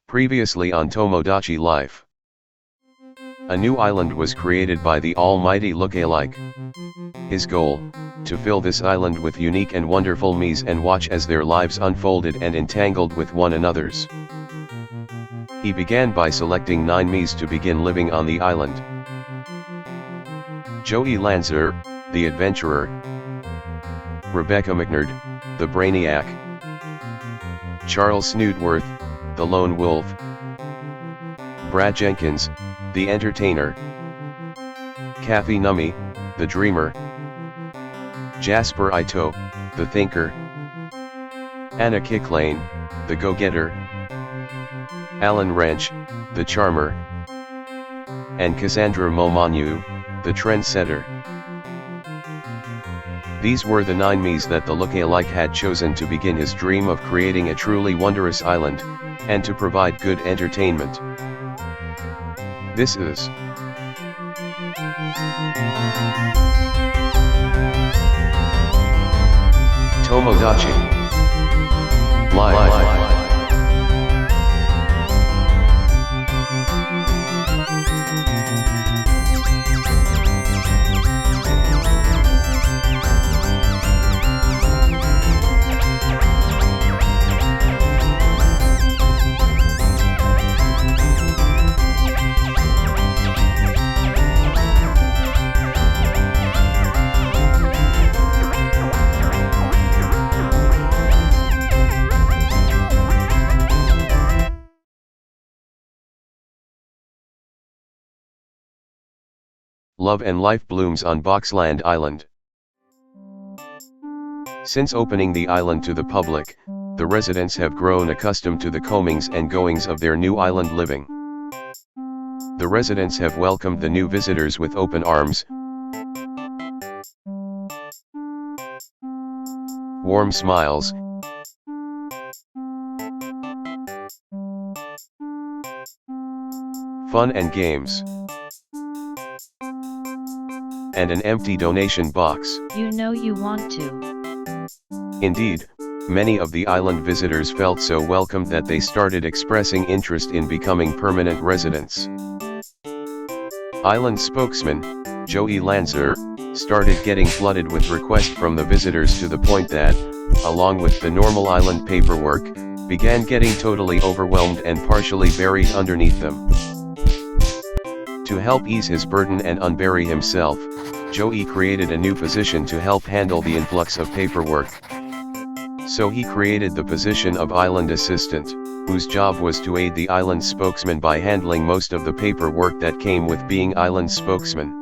Previously on Tomodachi Life. A new island was created by the almighty lookalike. His goal, to fill this island with unique and wonderful me's and watch as their lives unfolded and entangled with one another's. He began by selecting 9 me's to begin living on the island. Joey Lanzer, the adventurer. Rebecca McNerd, the brainiac. Charles Snoodworth, the lone wolf. Brad Jenkins, the entertainer. Kathy Nummy, the dreamer. Jasper Ito, the thinker. Anna Kicklane, the go-getter. Alan Wrench, the charmer. And Cassandra Momonu, the trendsetter. These were the 9 me's that the lookalike had chosen to begin his dream of creating a truly wondrous island, and to provide good entertainment. This is Tomodachi Life. Love and life blooms on Boxland Island. Since opening the island to the public, the residents have grown accustomed to the comings and goings of their new island living. The residents have welcomed the new visitors with open arms, warm smiles, fun and games, and an empty donation box. You know you want to. Indeed, many of the island visitors felt so welcomed that they started expressing interest in becoming permanent residents. Island spokesman, Joey Lanzer, started getting flooded with requests from the visitors to the point that, along with the normal island paperwork, began getting totally overwhelmed and partially buried underneath them. To help ease his burden and unbury himself, Joey created a new position to help handle the influx of paperwork. So he created the position of Island Assistant, whose job was to aid the island spokesman by handling most of the paperwork that came with being island spokesman.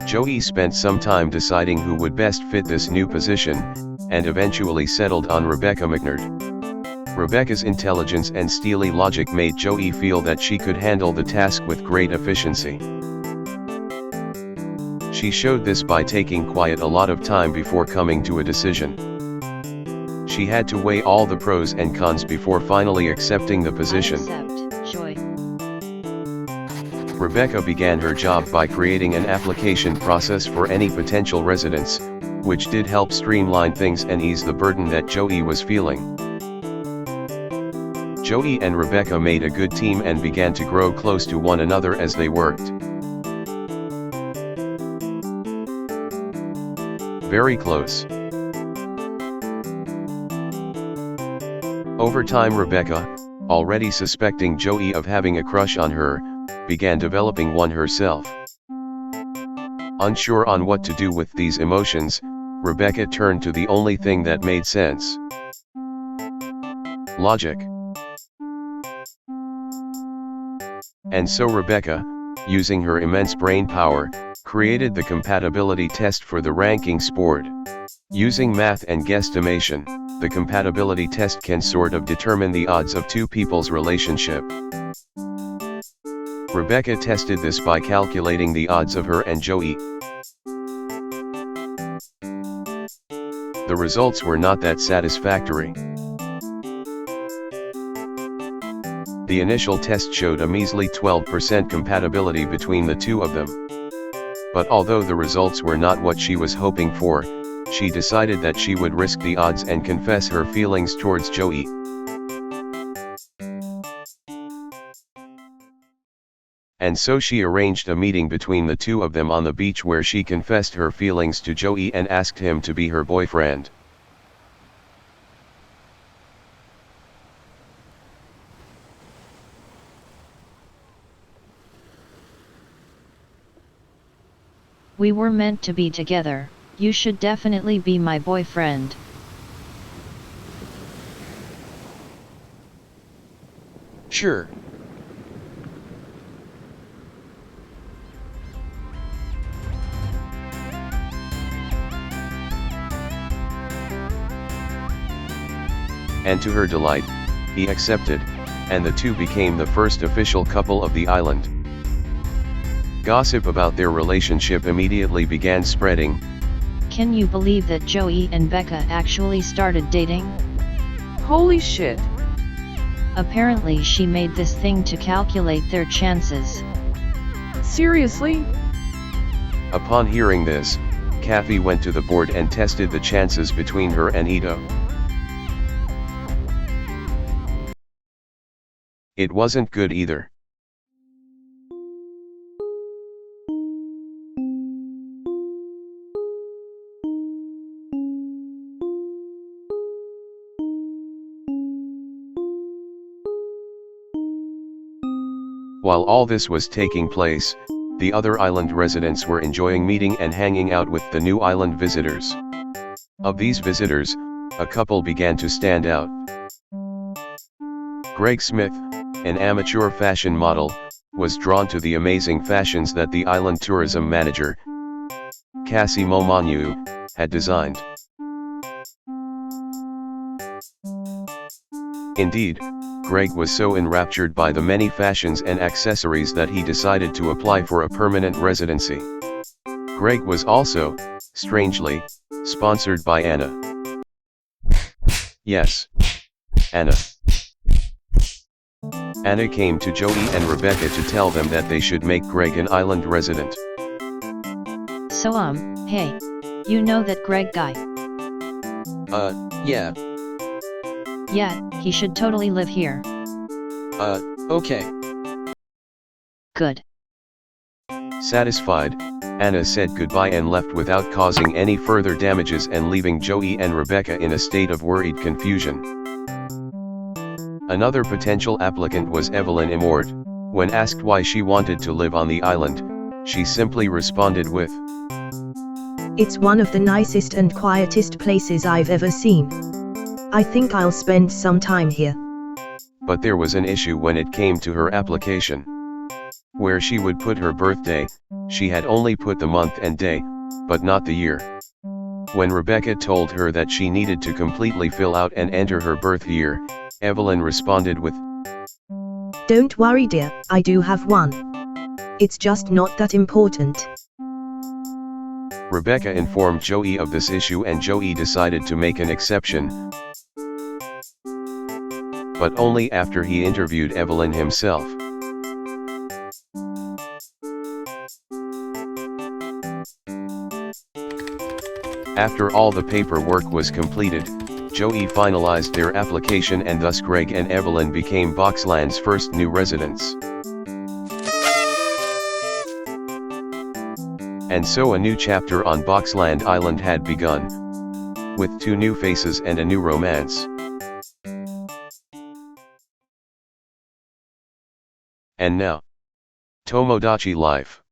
Joey spent some time deciding who would best fit this new position, and eventually settled on Rebecca McNerd. Rebecca's intelligence and steely logic made Joey feel that she could handle the task with great efficiency. She showed this by taking quite a lot of time before coming to a decision. She had to weigh all the pros and cons before finally accepting the position. Rebecca began her job by creating an application process for any potential residents, which did help streamline things and ease the burden that Joey was feeling. Joey and Rebecca made a good team and began to grow close to one another as they worked. Very close. Over time, Rebecca, already suspecting Joey of having a crush on her, began developing one herself. Unsure on what to do with these emotions, Rebecca turned to the only thing that made sense: logic. And so Rebecca, using her immense brain power, created the compatibility test for the rankings board. Using math and guesstimation, the compatibility test can sort of determine the odds of two people's relationship. Rebecca tested this by calculating the odds of her and Joey. The results were not that satisfactory. The initial test showed a measly 12% compatibility between the two of them. But although the results were not what she was hoping for, she decided that she would risk the odds and confess her feelings towards Joey. and so she arranged a meeting between the two of them on the beach where she confessed her feelings to Joey and asked him to be her boyfriend. We were meant to be together. You should definitely be my boyfriend. Sure. And to her delight, he accepted, and the two became the first official couple of the island. Gossip about their relationship immediately began spreading. Can you believe that Joey and Becca actually started dating? Holy shit. Apparently she made this thing to calculate their chances. Seriously? Upon hearing this, Kathy went to the board and tested the chances between her and Ito. It wasn't good either. While all this was taking place, the other island residents were enjoying meeting and hanging out with the new island visitors. Of these visitors, a couple began to stand out. Greg Smith, an amateur fashion model, was drawn to the amazing fashions that the island tourism manager, Cassie Momonu, had designed. Indeed, Greg was so enraptured by the many fashions and accessories that he decided to apply for a permanent residency. Greg was also, strangely, sponsored by Anna. Yes, Anna. Anna came to Joey and Rebecca to tell them that they should make Greg an island resident. So hey. You know that Greg guy? Yeah. Yeah, he should totally live here. Okay. Good. Satisfied, Anna said goodbye and left without causing any further damages and leaving Joey and Rebecca in a state of worried confusion. Another potential applicant was Evelyn Imord. When asked why she wanted to live on the island, she simply responded with, "It's one of the nicest and quietest places I've ever seen. I think I'll spend some time here." But there was an issue when it came to her application. Where she would put her birthday, she had only put the month and day, but not the year. When Rebecca told her that she needed to completely fill out and enter her birth year, Evelyn responded with, "Don't worry dear, I do have one. It's just not that important." Rebecca informed Joey of this issue and Joey decided to make an exception. But only after he interviewed Evelyn himself. After all the paperwork was completed, Joey finalized their application and thus Greg and Evelyn became Boxland's first new residents. And so a new chapter on Boxland Island had begun, with two new faces and a new romance. And now, Tomodachi Life.